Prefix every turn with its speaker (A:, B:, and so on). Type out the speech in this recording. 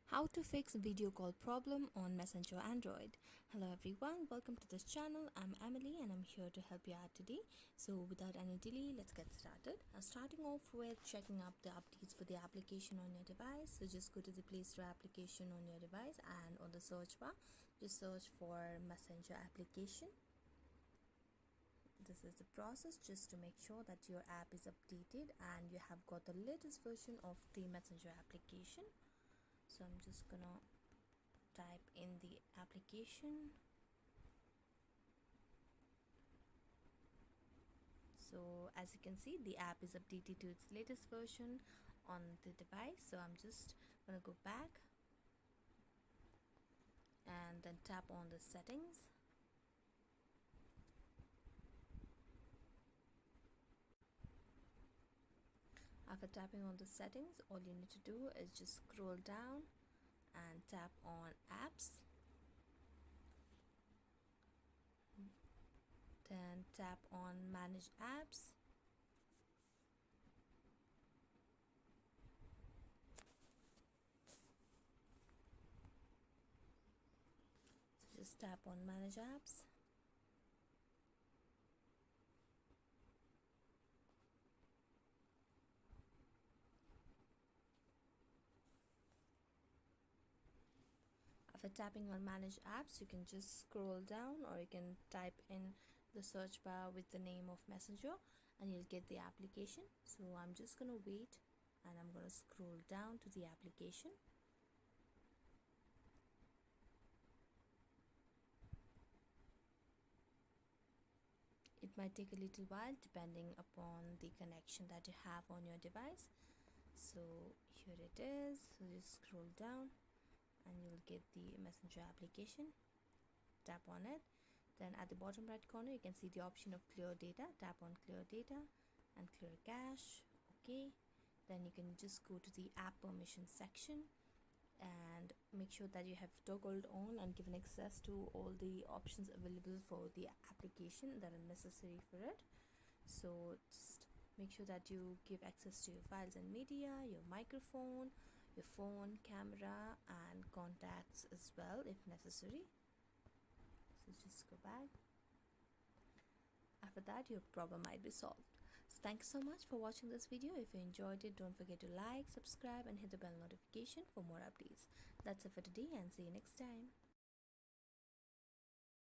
A: How to fix video call problem on Messenger Android. Hello everyone, welcome to this channel. I'm Emily and I'm here to help you out today. So without any delay, let's get started. Starting off with checking up the updates for the application on your device. So just go to the Play Store application on your device and on the search bar, just search for Messenger application. This is the process just to make sure that your app is updated and you have got the latest version of the Messenger application. So I'm just gonna type in the application. So as you can see, the app is updated to its latest version on the device. So I'm just gonna go back and then tap on the settings. After tapping on the settings, all you need to do is just scroll down and tap on apps, then tap on manage apps, so just tap on manage apps. After tapping on manage apps, you can just scroll down or you can type in the search bar with the name of Messenger and you'll get the application. So I'm just gonna wait and I'm gonna scroll down to the application. It might take a little while depending upon the connection that you have on your device. So here it is. So just scroll down and you'll get the Messenger application. Tap on it. Then at the bottom right corner you can see the option of clear data. Tap on clear data and clear cache. Okay, then you can just go to the app permission section and make sure that you have toggled on and given access to all the options available for the application that are necessary for it. So just make sure that you give access to your files and media, your microphone, your phone, camera and contacts as well if necessary. So just go back. After that, your problem might be solved. So thanks so much for watching this video. If you enjoyed it, don't forget to like, subscribe and hit the bell notification for more updates. That's it for today and see you next time.